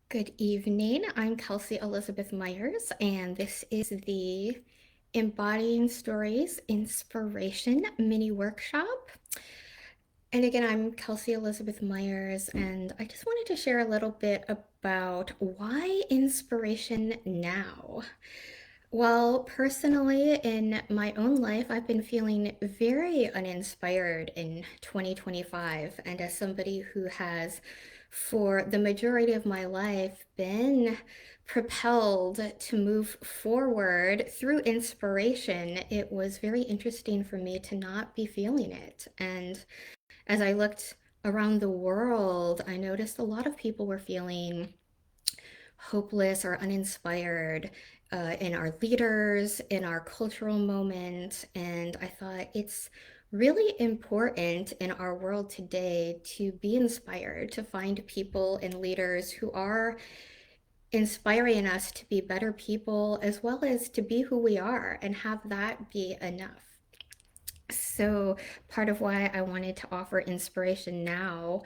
Good evening. I'm Kelsey Elizabeth Myers, and this is the Embodying Stories Inspiration Mini Workshop. And again, I'm Kelsey Elizabeth Myers, and I just wanted to share a little bit about why inspiration now. Well, personally, in my own life, I've been feeling very uninspired in 2025. And as somebody who has, for the majority of my life, been propelled to move forward through inspiration, it was very interesting for me to not be feeling it. And as I looked around the world, I noticed a lot of people were feeling hopeless or uninspired in our leaders, in our cultural moment. And I thought it's really important in our world today to be inspired, to find people and leaders who are inspiring us to be better people as well as to be who we are and have that be enough. So, part of why I wanted to offer inspiration now,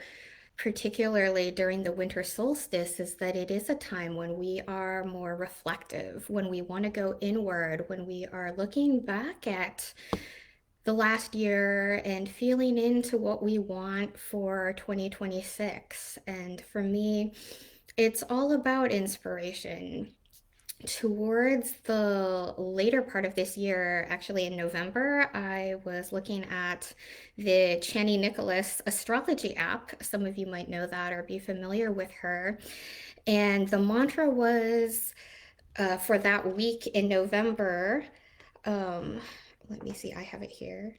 particularly during the winter solstice, is that it is a time when we are more reflective, when we want to go inward, when we are looking back at the last year and feeling into what we want for 2026. And for me, it's all about inspiration. Towards the later part of this year, actually in November, I was looking at the Chani Nicholas astrology app. Some of you might know that or be familiar with her. And the mantra was for that week in November. Um, Let me see, I have it here.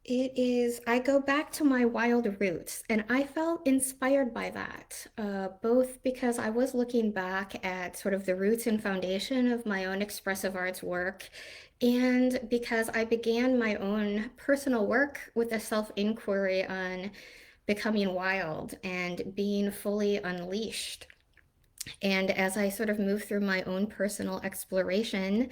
It is, I go back to my wild roots, and I felt inspired by that, both because I was looking back at sort of the roots and foundation of my own expressive arts work, and because I began my own personal work with a self-inquiry on becoming wild and being fully unleashed. And as I sort of moved through my own personal exploration,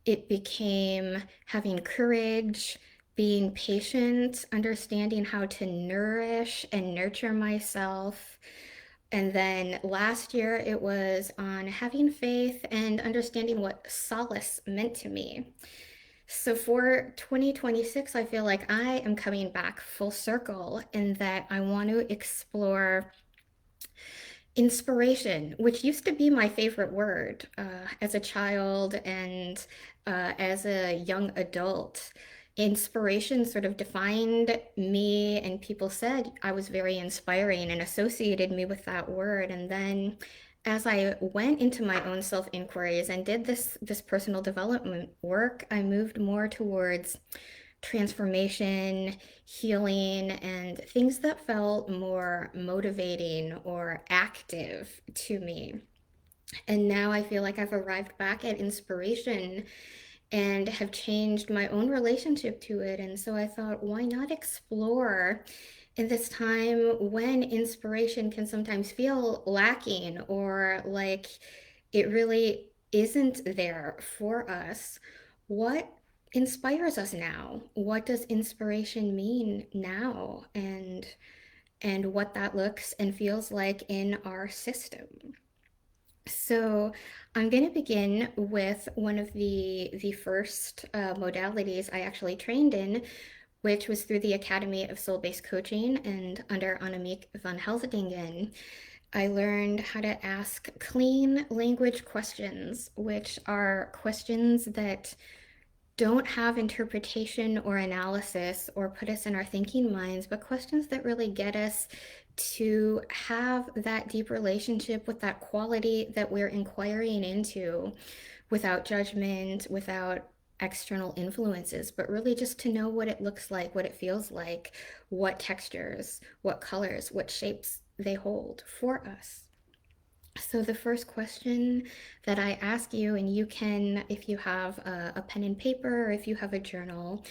it became having courage, being patient, understanding how to nourish and nurture myself. And then last year, it was on having faith and understanding what solace meant to me. So for 2026, I feel like I am coming back full circle in that I want to explore inspiration, which used to be my favorite word as a child and as a young adult. Inspiration sort of defined me, and people said I was very inspiring and associated me with that word. And then as I went into my own self-inquiries and did this personal development work, I moved more towards transformation, healing, and things that felt more motivating or active to me. And now I feel like I've arrived back at inspiration and have changed my own relationship to it. And so I thought, why not explore in this time when inspiration can sometimes feel lacking or like it really isn't there for us? What inspires us now? What does inspiration mean now? And what that looks and feels like in our system. So I'm going to begin with one of the first modalities I actually trained in, which was through the Academy of Soul-Based Coaching and under Annemiek van Helsdingen. I learned how to ask clean language questions, which are questions that don't have interpretation or analysis or put us in our thinking minds, but questions that really get us to have that deep relationship with that quality that we're inquiring into without judgment, without external influences, but really just to know what it looks like, what it feels like, what textures, what colors, what shapes they hold for us. So the first question that I ask you, and you can, if you have a pen and paper, or if you have a journal,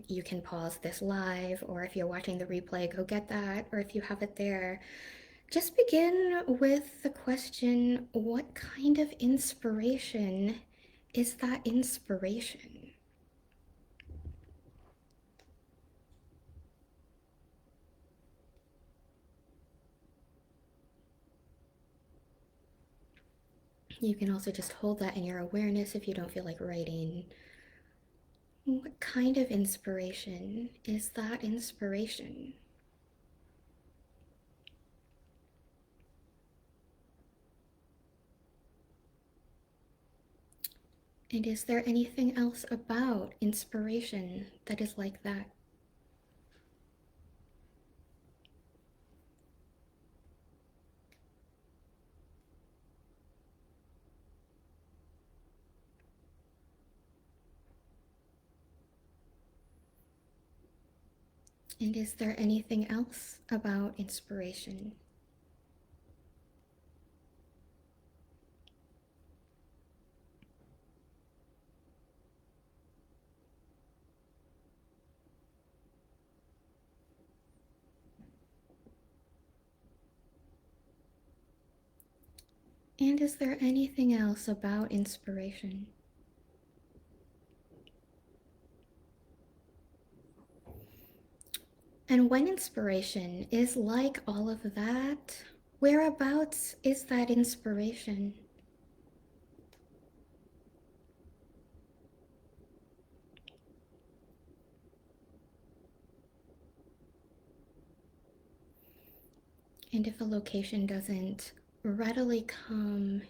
you can pause this live, or if you're watching the replay, go get that, or if you have it there, just begin with the question, what kind of inspiration is that inspiration? You can also just hold that in your awareness if you don't feel like writing. What kind of inspiration is that inspiration? And is there anything else about inspiration that is like that? And is there anything else about inspiration? And is there anything else about inspiration? And when inspiration is like all of that, whereabouts is that inspiration? And if a location doesn't readily come,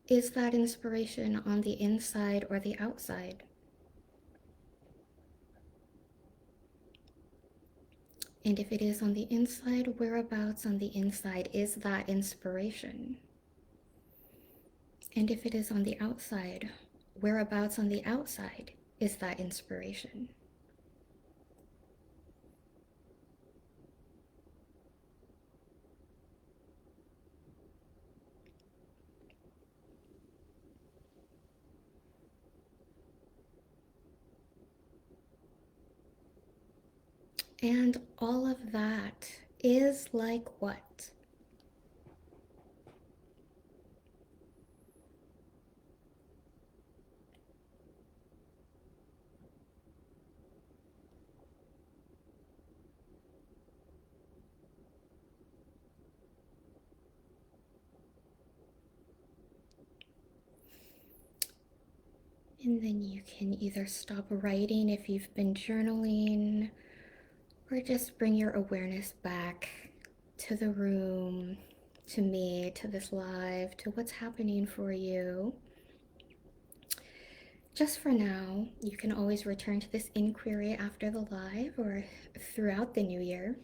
is that inspiration on the inside or the outside? And if it is on the inside, whereabouts on the inside is that inspiration? And if it is on the outside, whereabouts on the outside is that inspiration? And all of that is like what? And then you can either stop writing if you've been journaling, or just bring your awareness back to the room, to me, to this live, to what's happening for you. Just for now, you can always return to this inquiry after the live or throughout the new year.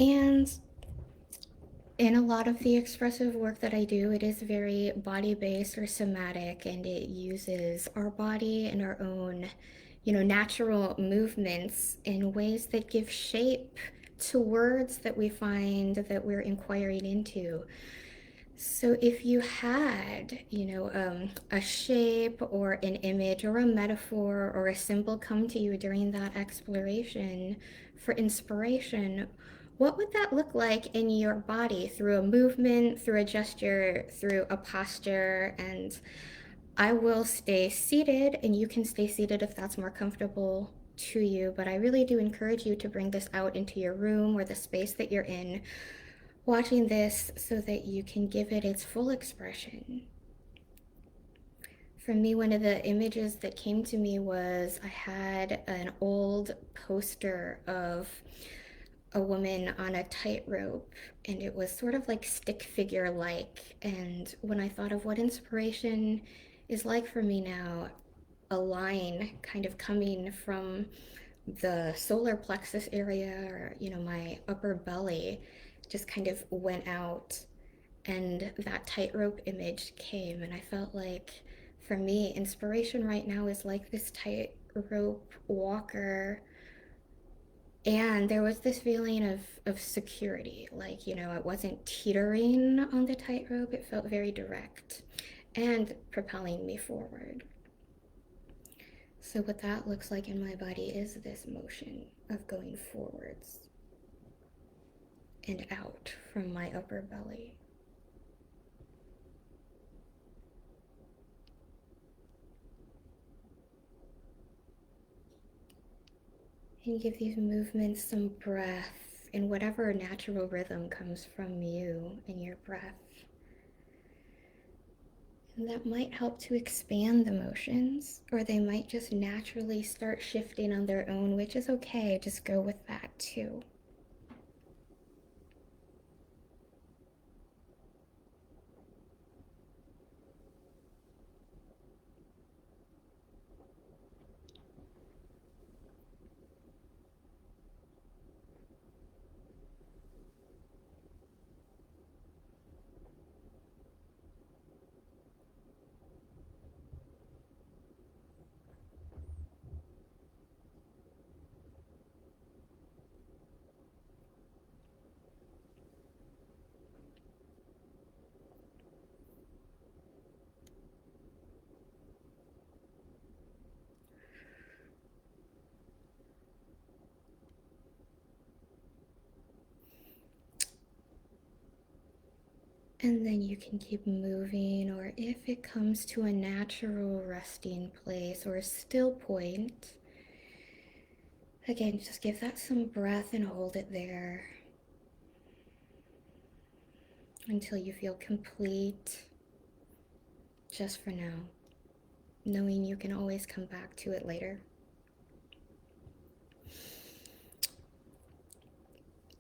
And in a lot of the expressive work that I do, it is very body based or somatic, and it uses our body and our own, natural movements in ways that give shape to words that we find that we're inquiring into. So if you had, a shape or an image or a metaphor or a symbol come to you during that exploration for inspiration, what would that look like in your body through a movement, through a gesture, through a posture? And I will stay seated, and you can stay seated if that's more comfortable to you. But I really do encourage you to bring this out into your room or the space that you're in, watching this so that you can give it its full expression. For me, one of the images that came to me was I had an old poster of a woman on a tightrope, and it was sort of like stick figure like. And when I thought of what inspiration is like for me now, a line kind of coming from the solar plexus area, or my upper belly, just kind of went out, and that tightrope image came. And I felt like for me, inspiration right now is like this tightrope walker. And there was this feeling of security, like, it wasn't teetering on the tightrope, it felt very direct and propelling me forward. So, what that looks like in my body is this motion of going forwards and out from my upper belly. And give these movements some breath. in whatever natural rhythm comes from you and your breath. And that might help to expand the motions, or they might just naturally start shifting on their own, which is okay. Just go with that too. And then you can keep moving, or if it comes to a natural resting place or a still point, again, just give that some breath and hold it there until you feel complete, just for now, knowing you can always come back to it later.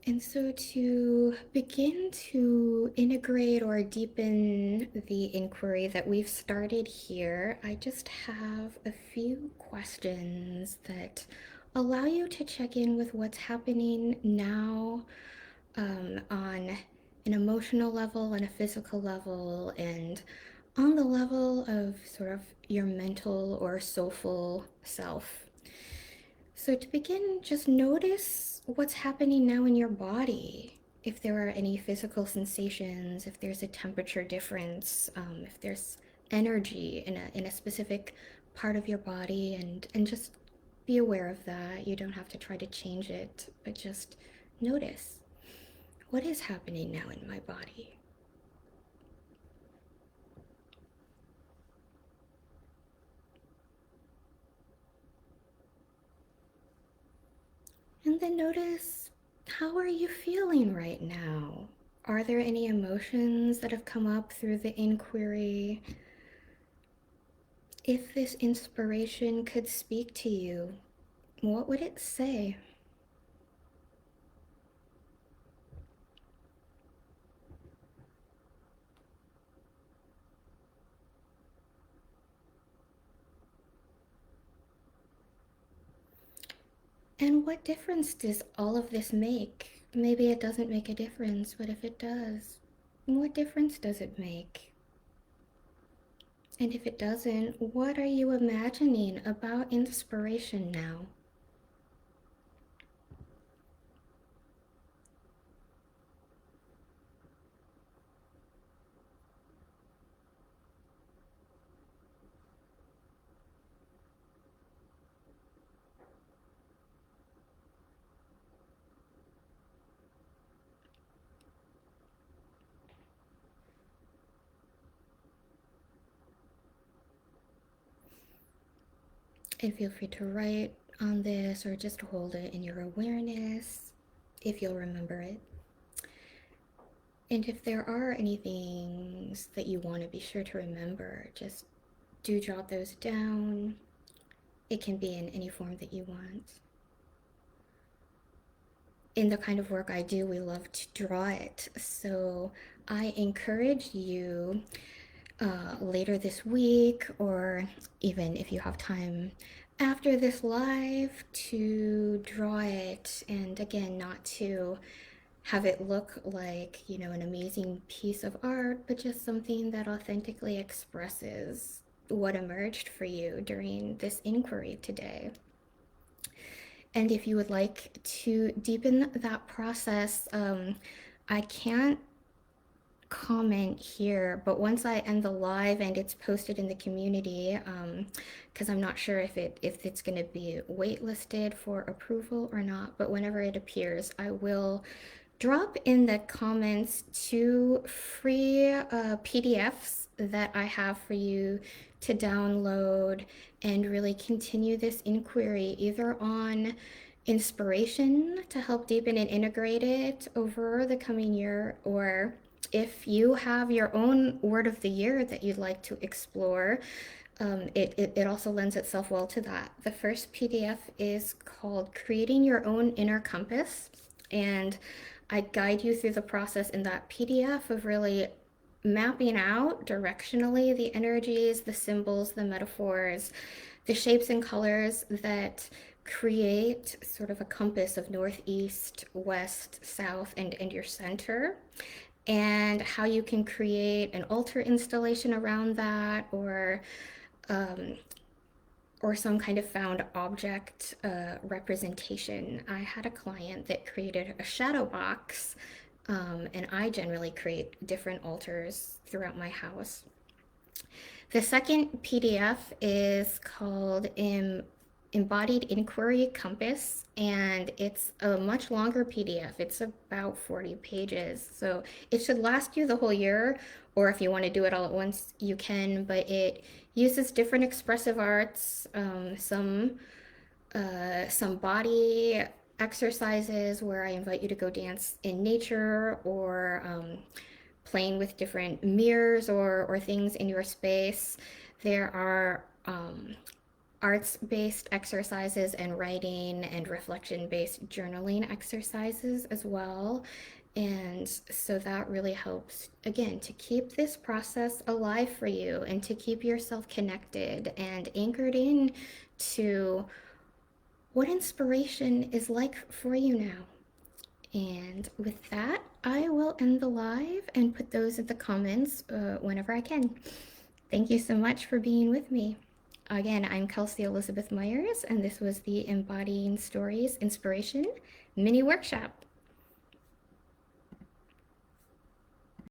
And so, to begin to integrate or deepen the inquiry that we've started here, I just have a few questions that allow you to check in with what's happening now, on an emotional level, and a physical level, and on the level of sort of your mental or soulful self. So, to begin, just notice what's happening now in your body. If there are any physical sensations, if there's a temperature difference, if there's energy in a specific part of your body, and just be aware of that. You don't have to try to change it, but just notice what is happening now in my body. And then notice, how are you feeling right now? Are there any emotions that have come up through the inquiry? If this inspiration could speak to you, what would it say? And what difference does all of this make? Maybe it doesn't make a difference, but if it does, what difference does it make? And if it doesn't, what are you imagining about inspiration now? And feel free to write on this or just hold it in your awareness if you'll remember it. And if there are any things that you want to be sure to remember, just do jot those down. It can be in any form that you want. In the kind of work I do, we love to draw it. So I encourage you, later this week, or even if you have time after this live, to draw it. And again, not to have it look like, an amazing piece of art, but just something that authentically expresses what emerged for you during this inquiry today. And if you would like to deepen that process, I can't comment here, but once I end the live and it's posted in the community, because I'm not sure if it's going to be waitlisted for approval or not, but whenever it appears, I will drop in the comments 2 free PDFs that I have for you to download and really continue this inquiry either on inspiration to help deepen and integrate it over the coming year, or if you have your own word of the year that you'd like to explore, it also lends itself well to that. The first PDF is called Creating Your Own Inner Compass, and I guide you through the process in that PDF of really mapping out directionally the energies, the symbols, the metaphors, the shapes and colors that create sort of a compass of northeast, west, south, and your center, and how you can create an altar installation around that, um, or some kind of found object representation. I had a client that created a shadow box, and I generally create different altars throughout my house. The second PDF is called Embodied Inquiry Compass, and it's a much longer PDF. It's about 40 pages. So it should last you the whole year, or if you want to do it all at once, you can, but it uses different expressive arts, some body exercises where I invite you to go dance in nature, or playing with different mirrors or things in your space. There are arts-based exercises and writing and reflection-based journaling exercises as well. And so that really helps, again, to keep this process alive for you and to keep yourself connected and anchored in to what inspiration is like for you now. And with that, I will end the live and put those in the comments whenever I can. Thank you so much for being with me. Again, I'm Kelsey Elizabeth Myers, and this was the Embodying Stories Inspiration Mini Workshop.